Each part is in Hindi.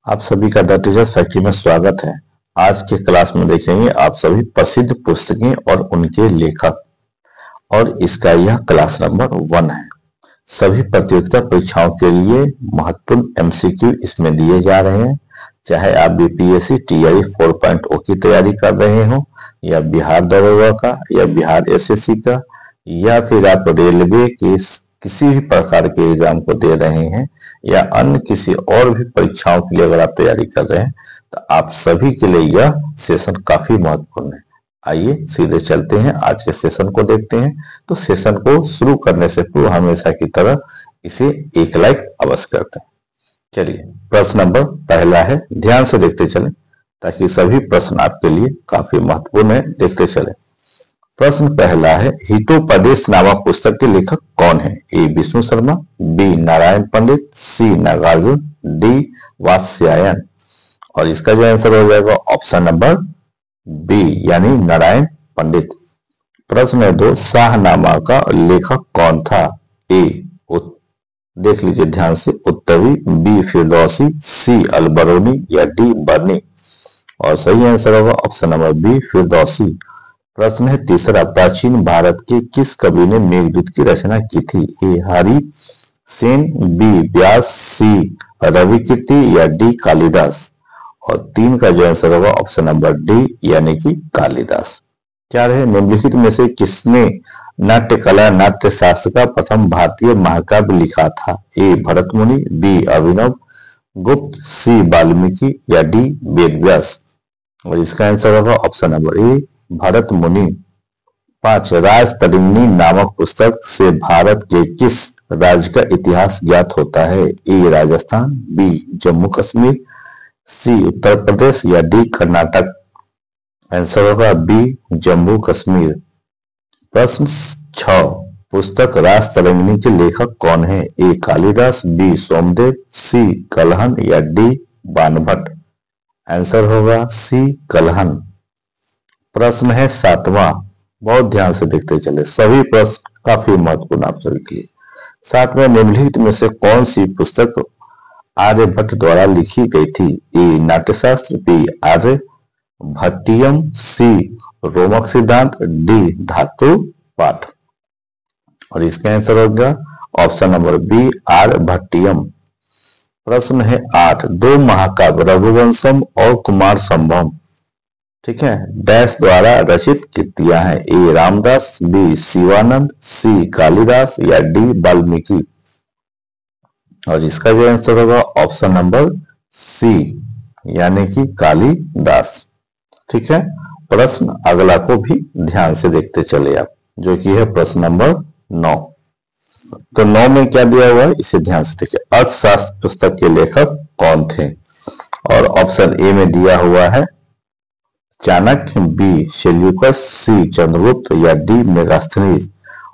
आप सभी का द टीचर्स फैक्ट्री में स्वागत है। आज के क्लास में देखेंगे आप सभी प्रसिद्ध पुस्तकें और उनके लेखक, और इसका यह क्लास नंबर 1 है। सभी प्रतियोगिता परीक्षाओं के लिए महत्वपूर्ण एमसीक्यू इसमें दिए जा रहे हैं। चाहे आप बीपीएससी टीआई 4.0 की तैयारी कर रहे हो, या बिहार दरोगा का, या बिहार एसएससी का, या फिर आप रेलवे के किसी भी प्रकार के एग्जाम को दे रहे हैं, या अन्य किसी और भी परीक्षाओं के लिए अगर आप तैयारी कर रहे हैं, तो आप सभी के लिए यह सेशन काफी महत्वपूर्ण है। आइए सीधे चलते हैं, आज के सेशन को देखते हैं। तो सेशन को शुरू करने से पूर्व हमेशा की तरह इसे एक लाइक अवश्य करते हैं। चलिए, प्रश्न नंबर पहला है, ध्यान से देखते चलें ताकि सभी प्रश्न आपके लिए काफी महत्वपूर्ण है। देखते चलें। प्रश्न पहला है, हितोपदेश नामक पुस्तक के लेखक कौन है? ए विष्णु शर्मा, बी नारायण पंडित, सी नागार्जुन, डी वात्स्यायन। और इसका जो आंसर हो जाएगा ऑप्शन नंबर बी यानी नारायण पंडित। प्रश्न 2, शाहनामा का लेखक कौन था? ए देख लीजिए ध्यान से, उत्तरी, बी फिरदौसी, सी अलबरूनी, या डी बर्नी। और सही आंसर होगा ऑप्शन नंबर बी फिरदौसी। प्रश्न है तीसरा, प्राचीन भारत के किस कवि ने मेघदूत की रचना की थी? ए हरि सेन, बी व्यास, सी रविकीर्ति, या डी कालिदास। और 3 का जो आंसर होगा ऑप्शन नंबर डी यानी कि कालिदास। क्या रहे, निम्नलिखित में से किसने नाट्य कला नाट्य शास्त्र का प्रथम भारतीय महाकाव्य लिखा था? ए भरत मुनि, बी अभिनव गुप्त, सी वाल्मीकि, या डी वेदव्यास। और इसका आंसर होगा ऑप्शन नंबर ए भरत मुनि। 5, राजतरंगिणी नामक पुस्तक से भारत के किस राज्य का इतिहास ज्ञात होता है? ए राजस्थान, बी जम्मू कश्मीर, सी उत्तर प्रदेश, या डी कर्नाटक। आंसर होगा बी जम्मू कश्मीर। प्रश्न 6, पुस्तक राजतरंगिणी के लेखक कौन है? ए कालिदास, बी सोमदेव, सी कलहन, या डी बाणभट्ट। आंसर होगा सी कलहन। प्रश्न है 7वां, बहुत ध्यान से देखते चले, सभी प्रश्न काफी महत्वपूर्ण आप सभी के लिए। 7वें, निम्नलिखित में से कौन सी पुस्तक आर्यभट्ट द्वारा लिखी गई थी? ए नाट्यशास्त्र, बी आर्य भट्टियम, सी रोमक सिद्धांत, डी धातु पाठ। और इसका आंसर होगा ऑप्शन नंबर बी आर्य भट्टियम। प्रश्न है 8, 2 महाकाव्य रघुवंशम और कुमार संभवम, ठीक है, डैश द्वारा रचित कृतियां हैं? ए रामदास, बी शिवानंद, सी कालिदास, या डी वाल्मीकि। और इसका जो आंसर होगा ऑप्शन नंबर सी यानी कि कालिदास। ठीक है, प्रश्न अगला को भी ध्यान से देखते चले आप, जो कि है प्रश्न नंबर 9। तो 9 में क्या दिया हुआ है इसे ध्यान से देखिए। अर्थशास्त्र पुस्तक के लेखक कौन थे? और ऑप्शन ए में दिया हुआ है चाणक्य, बी सेल्यूकस, सी चंद्रगुप्त, या डी मेगास्थनीज।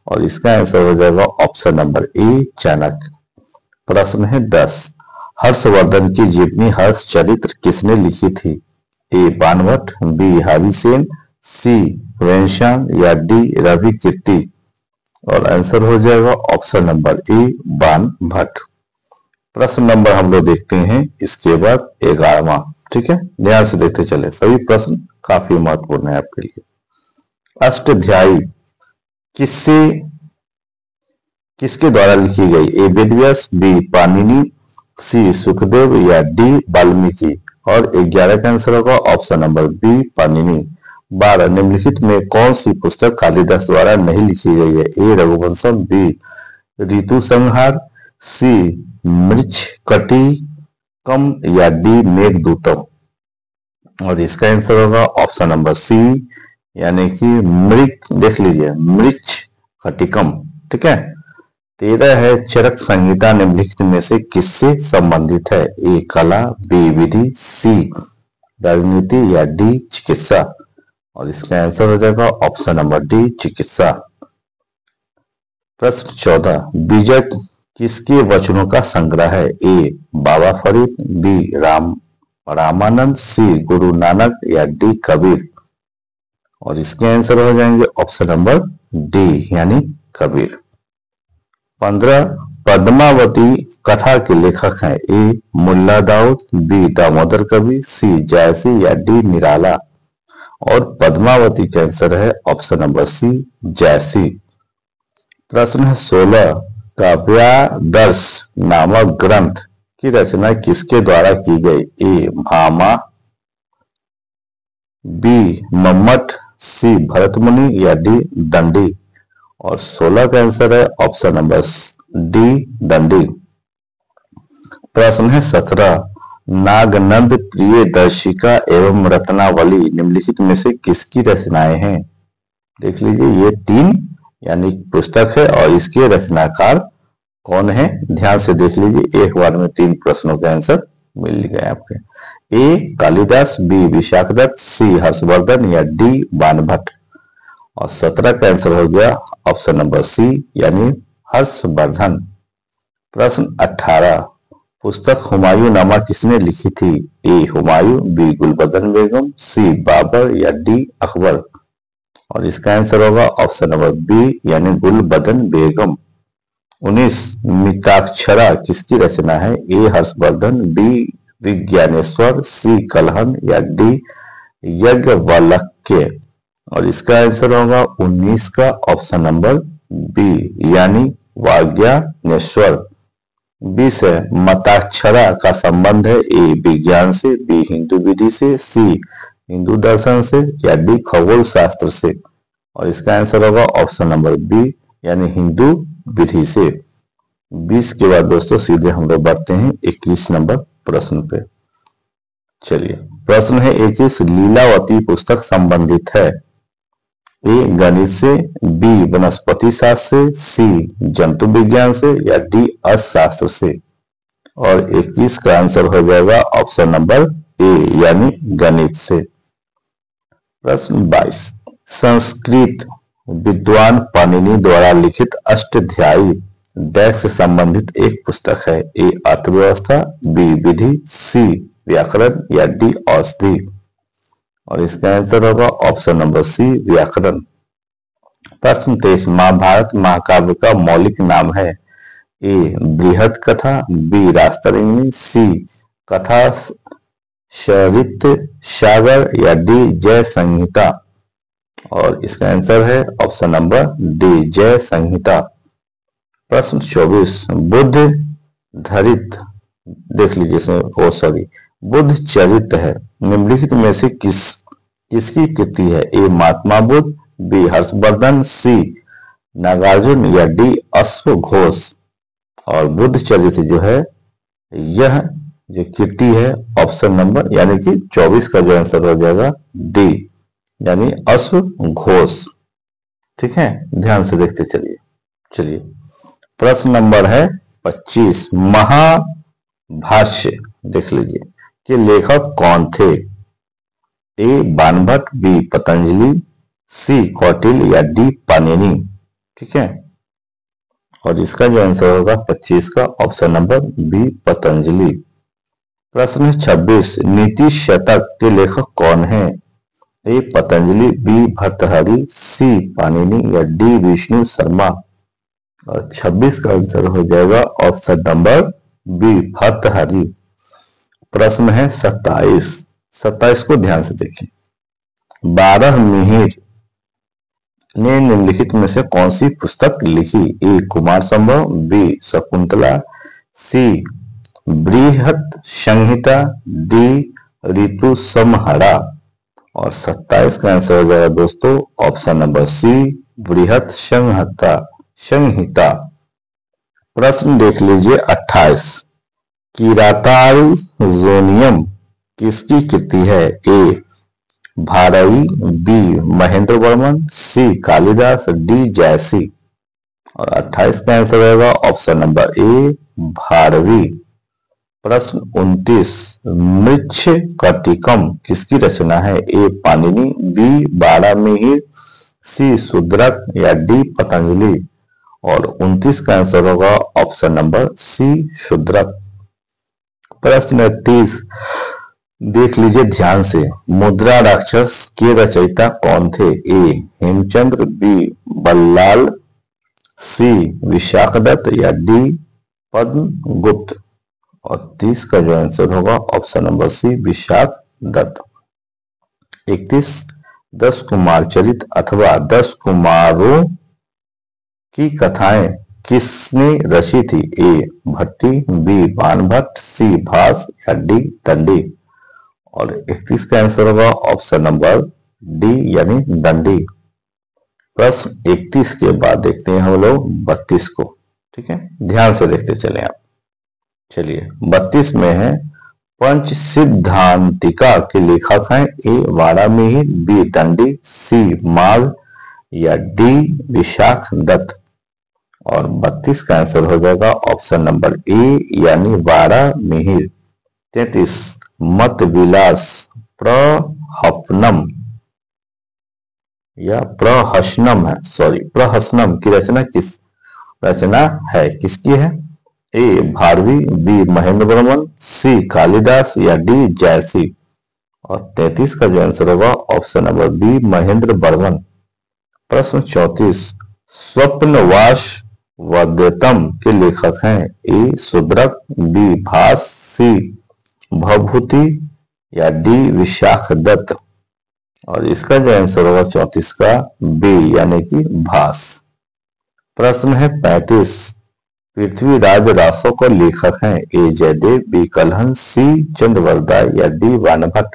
और इसका आंसर हो जाएगा ऑप्शन नंबर ए चाणक्य। प्रश्न है 10, हर्षवर्धन की जीवनी हर्ष चरित्र किसने लिखी थी? ए बाणभट्ट, बी हरिसेन, सी वेंशान, या डी रविकीर्ति। और आंसर हो जाएगा ऑप्शन नंबर ए बाणभट्ट। प्रश्न नंबर हम लोग देखते हैं इसके बाद 11वां। ठीक है, ध्यान से देखते चले, सभी प्रश्न काफी महत्वपूर्ण है आपके लिए। अष्टाध्यायी किसके द्वारा लिखी गई? ए वेदव्यास, बी पाणिनि, सी सुखदेव, या डी वाल्मीकि। और 11 का आंसर होगा ऑप्शन नंबर बी पाणिनि। 12, निम्नलिखित में कौन सी पुस्तक कालिदास द्वारा नहीं लिखी गई है? ए रघुवंशम, बी ऋतु संहार, सी मृच्छकटिकम, या डी मेघदूतम। और इसका आंसर होगा ऑप्शन नंबर सी यानी कि देख लीजिए मृच्छकटिकम। ठीक है। 13 है, चरक संहिता निम्नलिखित में से किससे संबंधित है? ए कला, बी विधि, सी राजनीति, या डी चिकित्सा। और इसका आंसर हो जाएगा ऑप्शन नंबर डी चिकित्सा। प्रश्न 14, विजय किसके वचनों का संग्रह है? ए बाबा फरीद, बी रामानंद, सी गुरु नानक, या डी कबीर। और इसके आंसर हो जाएंगे ऑप्शन नंबर डी यानी कबीर। 15, पद्मावती कथा के लेखक हैं? ए मुल्ला दाऊद, बी दामोदर कवि, सी जायसी या डी निराला। और पद्मावती का आंसर है ऑप्शन नंबर सी जायसी। प्रश्न है 16, काव्यादर्श नामक ग्रंथ की रचना किसके द्वारा की गई? ए भामा, बी मम्मट, सी भरतमुनि या डी दंडी। और 16 का आंसर है ऑप्शन नंबर डी दंडी। प्रश्न है 17, नागनंद प्रियदर्शिका एवं रत्नावली निम्नलिखित में से किसकी रचनाएं हैं? देख लीजिए, ये 3 यानी पुस्तक है और इसके रचनाकार कौन है? ध्यान से देख लीजिए, एक बार में 3 प्रश्नों का आंसर मिल गए आपके। ए कालिदास, बी विशाखदत्त, सी हर्षवर्धन या डी बाणभट्ट। और 17 का आंसर हो गया ऑप्शन नंबर सी यानी हर्षवर्धन। प्रश्न 18, पुस्तक हुमायूं नामा किसने लिखी थी? ए हुमायूं, बी गुलबदन बेगम, सी बाबर या डी अकबर। और इसका आंसर होगा ऑप्शन नंबर बी यानी गुलबदन बेगम। 19, मिताक्षरा किसकी रचना है? ए हर्षवर्धन, बी विज्ञानेश्वर, सी कलहन या डी याज्ञवल्क्य। और इसका आंसर होगा 19 का ऑप्शन नंबर बी यानी वाग्यानेश्वर। 20 है, मताक्षरा का संबंध है? ए विज्ञान से, बी हिंदू विधि से, सी हिंदू दर्शन से या डी खगोल शास्त्र से। और इसका आंसर होगा ऑप्शन नंबर बी यानी हिंदू विधि से। 20 के बाद दोस्तों सीधे हम लोग बढ़ते हैं 21 नंबर प्रश्न पे। चलिए, प्रश्न है 21, लीलावती पुस्तक संबंधित है? ए गणित से, बी वनस्पति शास्त्र से, सी जंतु विज्ञान से या डी अर्थशास्त्र से। और 21 का आंसर हो जाएगा ऑप्शन नंबर ए यानी गणित से। प्रश्न 22, संस्कृत विद्वान पाणिनि द्वारा लिखित अष्टाध्यायी डैश से संबंधित एक पुस्तक है? ए अर्थव्यवस्था, बी विधि, सी व्याकरण या डी औषधि। और इसका आंसर होगा ऑप्शन नंबर सी व्याकरण। प्रश्न 23, महाभारत महाकाव्य का मौलिक नाम है? ए बृहद कथा, बी रास्तरंगिणी, सी कथा सरित सागर या डी जय संहिता। और इसका आंसर है ऑप्शन नंबर डी जय संहिता। प्रश्न 24, बुद्ध धरित, देख लीजिए इसमें बुद्ध चरित है निम्नलिखित में से किसकी कृति है? ए महात्मा बुद्ध, बी हर्षवर्धन, सी नागार्जुन या डी अश्वघोष। और बुद्ध चरित जो है यह जो कृति है ऑप्शन नंबर यानी कि 24 का जो आंसर हो जाएगा डी यानी अश्वघोष। ठीक है, ध्यान से देखते चलिए। प्रश्न नंबर है 25, महाभाष्य देख लीजिए कि लेखक कौन थे? ए बाणभट्ट, बी पतंजलि, सी कौटिल्य या डी पाणिनि। ठीक है, और इसका जो आंसर होगा 25 का ऑप्शन नंबर बी पतंजलि। प्रश्न 26, नीति शतक के लेखक कौन है? ए पतंजलि, बी भर्तृहरि, सी पाणिनि या डी विष्णु शर्मा। और 26 का आंसर हो जाएगा ऑप्शन नंबर बी भर्तृहरि। प्रश्न है 27 को ध्यान से देखिए। 12 मिहिर ने निम्नलिखित में से कौन सी पुस्तक लिखी? ए कुमार संभव, बी शकुंतला, सी बृहत संहिता, डी ऋतु संहारा। और 27 का आंसर हो जाएगा दोस्तों ऑप्शन नंबर सी बृहत संहिता। प्रश्न देख लीजिए 28, किरातार्जुनीयम किसकी कृति है? A Bharavi, B Mahendra Varman, C Kalidas, D जायसी। और 28 का आंसर होगा ऑप्शन नंबर ए भारवी। प्रश्न 29, मृच्छकटिकम किसकी रचना है? ए पाणिनि, बी बारहमिहिर, सी शूद्रक या डी पतंजलि। और 29 का आंसर होगा ऑप्शन नंबर सी शूद्रक। प्रश्न 30 देख लीजिए ध्यान से, मुद्रा राक्षस के रचयिता कौन थे? ए हेमचंद्र, बी बल्लाल, सी विशाखदत्त या डी पद्म गुप्त। और 30 का जो आंसर होगा option number C Vishakh Datt. 31 10 Kumar Charit अथवा 10 कुमारों की कथाएं किसने रची थी? ए भट्टी, बी बाणभट्ट, सी भास या डी दंडी। और 31 का आंसर होगा ऑप्शन नंबर डी यानी दंडी। प्रश्न 31 के बाद देखते हैं हम लोग 32 को। ठीक है, ध्यान से देखते चले आप। चलिए 32 में है पंच सिद्धांतिका के लेखक हैं ए वारामिहिर, बी दंडी, सी माघ या डी विशाख दत्त। और 32 का आंसर हो जाएगा ऑप्शन नंबर ए यानी वारामिहिर। 33 मत विलास प्रहपनम या प्रहसनम है, सॉरी प्रहसनम की रचना किसकी है? A Bharavi, B Mahendra Barman, C Kalidas या डी जयसी। और 33 का जो आंसर होगा option number B Mahendra Barman. प्रश्न 34 स्वप्नवास वद्यतम के लेखक हैं A Shudraka, B Bhasa, C Bhavabhuti या डी विशाख दत्त। और इसका जो आंसर होगा 34 का बी यानी कि भास। प्रश्न है 35 पृथ्वीराज रासो के लेखक हैं ए जयदेव, बी कलहन, सी चंद्रवरदाय या डी बाणभट्ट।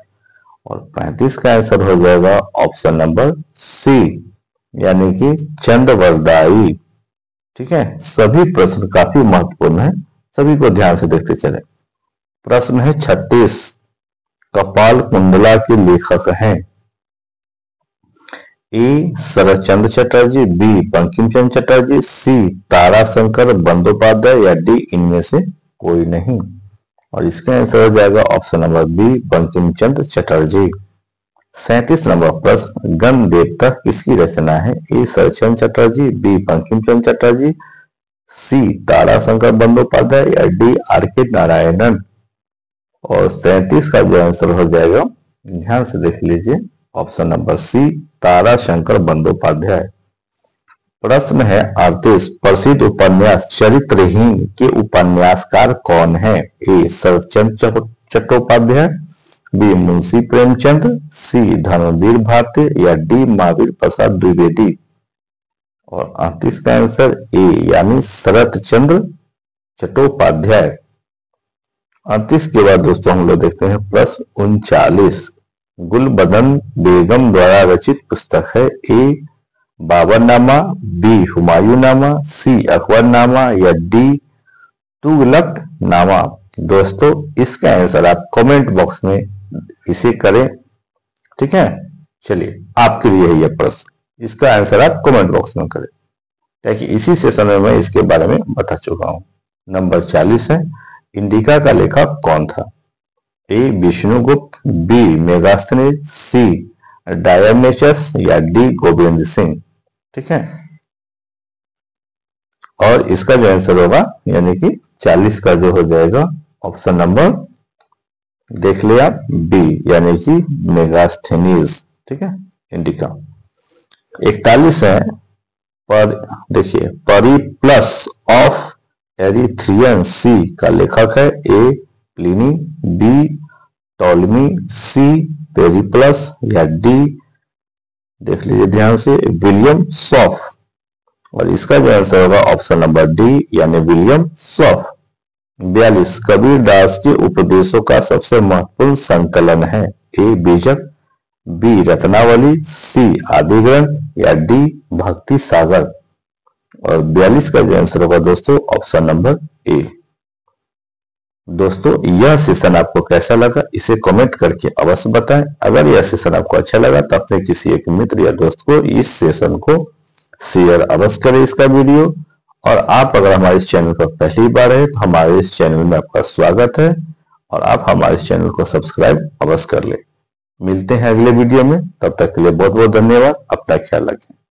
और 35 का आंसर हो जाएगा ऑप्शन नंबर सी यानी कि चंद्रवरदाई। ठीक है, सभी प्रश्न काफी महत्वपूर्ण है, सभी को ध्यान से देखते चले। प्रश्न है 36 कपाल कुंडला के लेखक हैं ए शरतचंद्र चटर्जी, बी बंकिम चंद्र चटर्जी, सी ताराशंकर बंदोपाध्याय या डी इनमें से कोई नहीं। और इसका आंसर हो जाएगा option number B Bankim Chandra Chatterjee. 37 number प्रश्न गण देवता किसकी रचना है? ए शरतचंद्र चटर्जी, बी बंकिम चंद्र चटर्जी, सी ताराशंकर बंदोपाध्याय या डी आर के नारायणन। और 37 का जो आंसर हो जाएगा ध्यान से देख लीजिए option number C Tarashankar Bandopadhyay. प्रश्न है 38 प्रसिद्ध उपन्यास चरित्रहीन के उपन्यासकार कौन है? ए शरतचंद्र चट्टोपाध्याय, बी मुंशी प्रेमचंद, सी धर्मवीर भारती या डी महावीर प्रसाद द्विवेदी। और 38 का आंसर ए यानी शरतचंद्र चट्टोपाध्याय। 38 के बाद दोस्तों हम लोग देखते हैं प्रश्न 39 गुलबदन बेगम द्वारा रचित पुस्तक है ए बाबरनामा, बी हुमायूंनामा, सी अकबरनामा या डी तुगलकनामा। दोस्तों इसका आंसर आप कमेंट बॉक्स में इसे करें। ठीक है, चलिए आपके लिए है यह प्रश्न, इसका आंसर आप कमेंट बॉक्स में करें ताकि इसी सेशन में मैं इसके बारे में बता चुका हूं। नंबर 40 है इंडिका का लेखक कौन था? ए विष्णुगुप्त, बी मेगास्थनीज, सी डायरनेचस या डी गोविंद सिंह। ठीक है, और इसका जो आंसर होगा यानी कि 40 का जो हो जाएगा ऑप्शन नंबर देख लिया बी यानी कि मेगास्थनीज। ठीक है, इंडिका। 41 है पर देखिए परिप्लस ऑफ एरिथ्रियन सी का लेखक है ए प्लिनी, बी टॉलमी, सी पेरिप्लस या डी देख लीजिए ध्यान से विलियम सॉफ। और इसका जो आंसर होगा ऑप्शन नंबर डी यानी विलियम सॉफ। 42 कबीर दास के उपदेशों का सबसे महत्वपूर्ण संकलन है ए बीजक, बी रत्नावली, सी आदि ग्रंथ या डी भक्ति सागर। और 42 का जो आंसर होगा दोस्तों ऑप्शन नंबर ए। दोस्तों यह सेशन आपको कैसा लगा इसे कमेंट करके अवश्य बताएं। अगर यह सेशन आपको अच्छा लगा तो अपने किसी एक मित्र या दोस्त को इस सेशन को शेयर अवश्य करें इसका वीडियो। और आप अगर हमारे इस चैनल पर पहली बार है तो हमारे इस चैनल में आपका स्वागत है और आप हमारे इस चैनल को सब्सक्राइब अवश्य कर ले। मिलते हैं अगले वीडियो में, तब तक के लिए बहुत बहुत धन्यवाद। अपना ख्याल रखें।